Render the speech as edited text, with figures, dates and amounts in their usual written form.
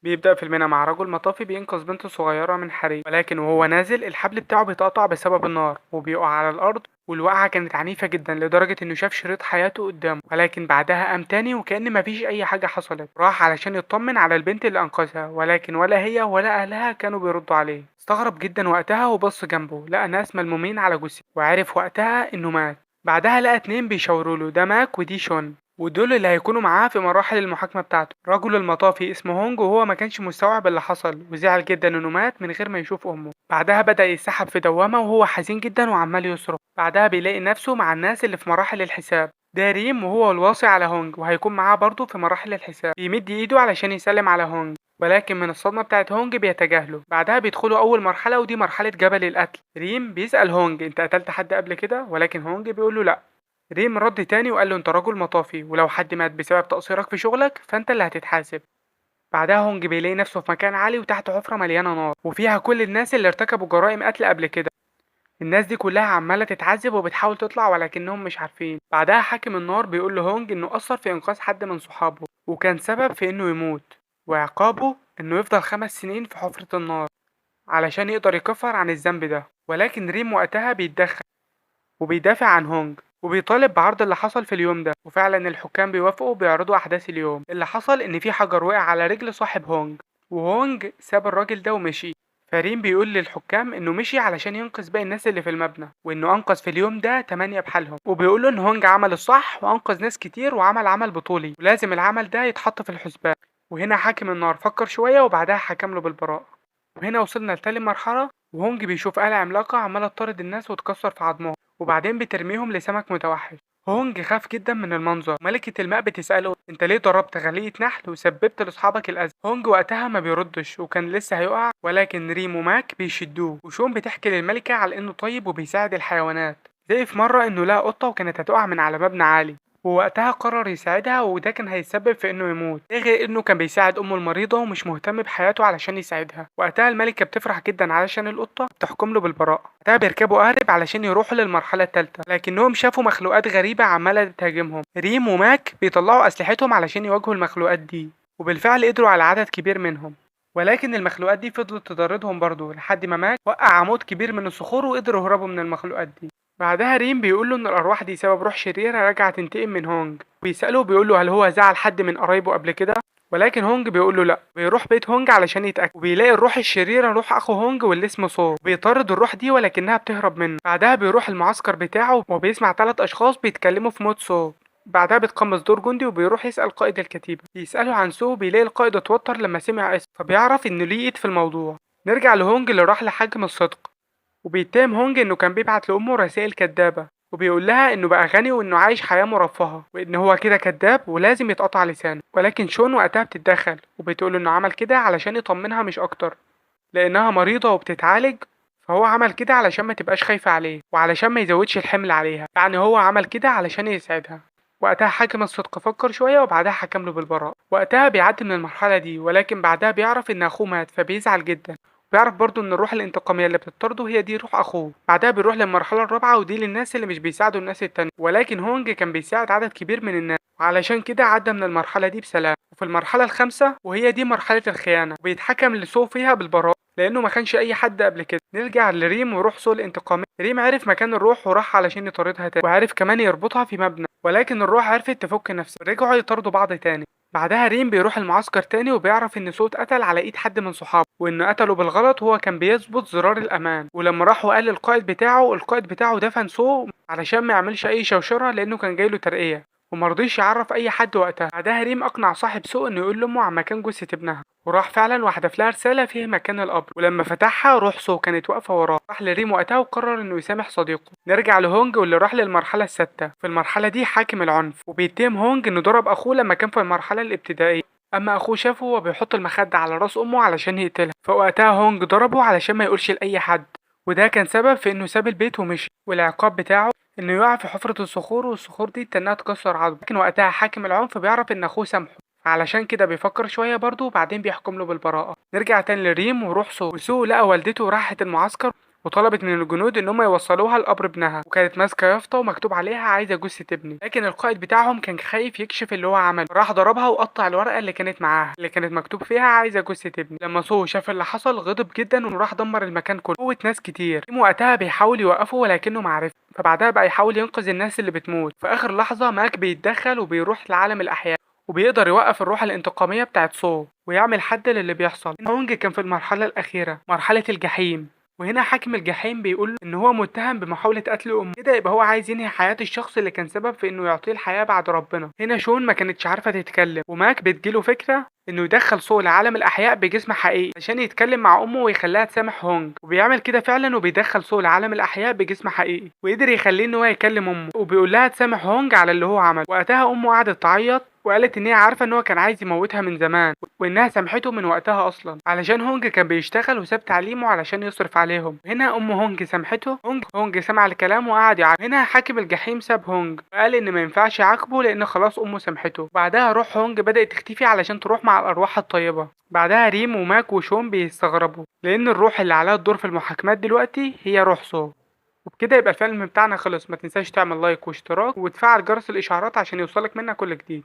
بيبدأ فيلمنا مع رجل مطافي بينقذ بنت صغيرة من حريق، ولكن وهو نازل الحبل بتاعه بيتقطع بسبب النار وبيقع على الأرض. والوقعة كانت عنيفة جدا لدرجة إنه شاف شريط حياته قدامه، ولكن بعدها قام تاني وكأن مفيش أي حاجة حصلت. راح علشان يطمن على البنت اللي أنقذها، ولكن ولا هي ولا أهلها كانوا بيردوا عليه. استغرب جدا وقتها وبص جنبه لقى ناس ملمومين على جثة، وعرف وقتها إنه مات. بعدها لقى اتنين بيشاوروا له، ده ماك ودي شون، ودول اللي هيكونوا معاه في مراحل المحاكمة بتاعته. رجل المطافي اسمه هونج، وهو ما كانش مستوعب اللي حصل وزعل جدا انه مات من غير ما يشوف امه. بعدها بدأ يسحب في دوامة وهو حزين جدا وعمال يصرخ. بعدها بيلاقي نفسه مع الناس اللي في مراحل الحساب. ده ريم وهو الواصي على هونج وهيكون معاه برضه في مراحل الحساب. بيمد ايده علشان يسلم على هونج، ولكن من الصدمة بتاعت هونج بيتجاهله. بعدها بيدخلوا أول مرحلة ودي مرحلة جبل القتل. ريم بيسأل هونج أنت قتلت حد قبل كده؟ ولكن هونج بيقوله لأ. ريم رد تاني وقال له انت رجل مطافي، ولو حد مات بسبب تقصيرك في شغلك فانت اللي هتتحاسب. بعدها هونج بيلاقي نفسه في مكان عالي وتحت حفرة مليانة نار وفيها كل الناس اللي ارتكبوا جرائم قتل قبل كده. الناس دي كلها عمالة تتعذب وبتحاول تطلع ولكنهم مش عارفين. بعدها حاكم النار بيقول لهونج انه قصر في انقاذ حد من صحابه وكان سبب في انه يموت، وعقابه انه يفضل 5 سنين في حفرة النار علشان يقدر يكفر عن الذنب ده. ولكن ريم وقتها بيتدخل وبيدافع عن هونج وبيطالب بعرض اللي حصل في اليوم ده. وفعلا الحكام بيوافقوا وبيعرضوا احداث اليوم. اللي حصل ان في حجر وقع على رجل صاحب هونج، وهونج ساب الراجل ده ومشي. فريم بيقول للحكام انه مشي علشان ينقذ باقي الناس اللي في المبنى، وانه انقذ في اليوم ده 8 بحالهم. وبيقول له ان هونج عمل الصح وانقذ ناس كتير وعمل عمل بطولي ولازم العمل ده يتحط في الحسبان. وهنا حاكم النار فكر شوية وبعدها حكم له بالبراءة. وهنا وصلنا لتاني مرحلة، وهونج بيشوف آلة عملاقة عمالة تطارد الناس وتكسر في عظمهم وبعدين بترميهم لسمك متوحش. هونج خاف جدا من المنظر. ملكة الماء بتسأله انت ليه ضربت غلية نحل وسببت لاصحابك الأذى؟ هونج وقتها ما بيردش وكان لسه هيقع، ولكن ريم وماك بيشدوه. وشون بتحكي للملكة على انه طيب وبيساعد الحيوانات، زي في مرة انه لقى قطة وكانت هتقع من على مبنى عالي ووقتها قرر يساعدها، وده كان هيتسبب في انه يموت. ده غير انه كان بيساعد امه المريضة ومش مهتم بحياته علشان يساعدها. وقتها الملكة بتفرح جدا علشان القطة بتحكم له بالبراءة. وقتها بيركبوا قارب علشان يروحوا للمرحلة التالتة، لكنهم شافوا مخلوقات غريبة عمالة تهاجمهم. ريم وماك بيطلعوا اسلحتهم علشان يواجهوا المخلوقات دي، وبالفعل قدروا على عدد كبير منهم. ولكن المخلوقات دي فضلت تطاردهم برضه لحد ما ماك وقع عمود كبير من الصخور وقدروا يهربوا من المخلوقات دي. بعدها ريم بيقول له ان الارواح دي سبب روح شريره راجعه تنتقم من هونج. بيساله بيقول له هل هو زعل حد من قرايبه قبل كده؟ ولكن هونج بيقول له لا. بيروح بيت هونج علشان يتاكد وبيلاقي الروح الشريره روح اخو هونج واللي اسمه سو. بيطارد الروح دي ولكنها بتهرب منه. بعدها بيروح المعسكر بتاعه وبيسمع 3 اشخاص بيتكلموا في موت سو. بعدها بيتقمص دور جندي وبيروح يسأل قائد الكتيبة. بيسأله عن سو، بيلاقي القائد اتوتر لما سمع اسمه فبيعرف انه ليه ايد في الموضوع. نرجع لهونج اللي راح لحاكم الصدق، وبيتهم هونج انه كان بيبعت لامه رسائل كدابه وبيقول لها انه بقى غني وانه عايش حياه مرفهه وان هو كده كداب ولازم يتقطع لسانه. ولكن شون وقتها بتتدخل وبتقول انه عمل كده علشان يطمنها مش اكتر، لانها مريضه وبتتعالج. فهو عمل كده علشان ما تبقاش خايفه عليه وعلشان ما يزودش الحمل عليها، يعني هو عمل كده علشان يساعدها. وقتها حاكم الصدق فكر شويه وبعدها حكم له بالبراءه. وقتها بيعدي من المرحله دي، ولكن بعدها بيعرف ان اخوه مات فبيزعل جدا. بيعرف برضو ان الروح الانتقاميه اللي بتطرده هي دي روح اخوه. بعدها بيروح للمرحله الرابعه ودي للناس اللي مش بيساعدوا الناس التانية، ولكن هونج كان بيساعد عدد كبير من الناس وعلشان كده عدى من المرحله دي بسلام. وفي المرحله الخامسه وهي دي مرحله الخيانه، وبيتحكم لسو فيها بالبراءه لانه ما كانش اي حد قبل كده. نرجع لريم وروح سو الانتقاميه. ريم عرف مكان الروح وراح علشان يطاردها تاني، وعرف كمان يربطها في مبنى، ولكن الروح عرفت تفك نفسها ورجعوا يطاردوا بعض تاني. بعدها ريم بيروح المعسكر تاني وبيعرف ان صوت قتل على ايد حد من صحابه وانه قتله بالغلط وهو كان بيظبط زرار الامان. ولما راح وقال للقائد بتاعه، القائد بتاعه دفن سو علشان ما يعملش اي شوشره لانه كان جايله ترقيه ومرضيش يعرف اي حد وقتها. بعدها ريم اقنع صاحب سو انه يقول لامه عن مكان جثه ابنها، وراح فعلا وحدف لها رساله فيها مكان القبر. ولما فتحها روح سو كانت واقفه وراه. راح لريم وقتها وقرر انه يسامح صديقه. نرجع لهونج واللي راح للمرحله السادسه. في المرحله دي حاكم العنف وبيتهم هونج انه ضرب اخوه لما كان في المرحله الابتدائيه. اما اخوه شافه وهو بيحط المخدة على راس امه علشان يقتلها، فوقتها هونج ضربه علشان ما يقولش لاي حد، وده كان سبب في انه ساب البيت ومشي. والعقاب بتاعه انه يقع في حفرة الصخور والصخور دي تنها تكسر عظمه. لكن وقتها حاكم العنف بيعرف ان اخوه سامحه، علشان كده بيفكر شوية برضه وبعدين بيحكم له بالبراءة. نرجع تاني لريم وروح سو. وسو لقى والدته راحت المعسكر وطلبت من الجنود ان هم يوصلوها لقبر ابنها، وكانت ماسكه يافطه ومكتوب عليها عايزه جثه ابني. لكن القائد بتاعهم كان خايف يكشف اللي هو عمله، راح ضربها وقطع الورقه اللي كانت معاها اللي كانت مكتوب فيها عايزه جثه ابني. لما سو شاف اللي حصل غضب جدا وراح دمر المكان كله، موت ناس كتير. كيم وقتها بيحاول يوقفه ولكنه معرفش، فبعدها بقى يحاول ينقذ الناس اللي بتموت. في اخر لحظه ماك بيتدخل وبيروح لعالم الاحياء، وبيقدر يوقف الروح الانتقاميه بتاعت سو ويعمل حد للي بيحصل. هونج كان في المرحله الاخيره، مرحله الجحيم، وهنا حاكم الجحيم بيقول له ان هو متهم بمحاولة قتل امه، كده يبقى هو عايز ينهي حياة الشخص اللي كان سبب في انه يعطيه الحياة بعد ربنا. هنا شون ما كانتش عارفة تتكلم، وماك بتجيله فكرة انه يدخل سو لعالم الاحياء بجسم حقيقي عشان يتكلم مع امه ويخليها تسامح هونج، وبيعمل كده فعلا وبيدخل سو لعالم الاحياء بجسم حقيقي وقدر يخليه ان هو يكلم امه، وبيقول لها تسامح هونج على اللي هو عمله. وقتها امه قعدت تعيط وقالت ان هي عارفه ان هو كان عايز يموتها من زمان، وانها سامحته من وقتها اصلا علشان هونج كان بيشتغل وساب تعليمه علشان يصرف عليهم. هنا ام هونج سامحته. هونج سمع الكلام وقعد يعاقبه. هنا حاكم الجحيم ساب هونج وقال ان ما ينفعش يعاقبه لان خلاص امه سامحته. بعدها روح هونج بدأت تختفي علشان تروح مع الارواح الطيبه. بعدها ريم وماك وشون بيستغربوا لان الروح اللي عليها الدور في المحاكمات دلوقتي هي روح سو. وبكده يبقى الفيلم بتاعنا خلص. ما تنساش تعمل لايك واشتراك وتفعل جرس الاشعارات عشان يوصلك منا كل جديد.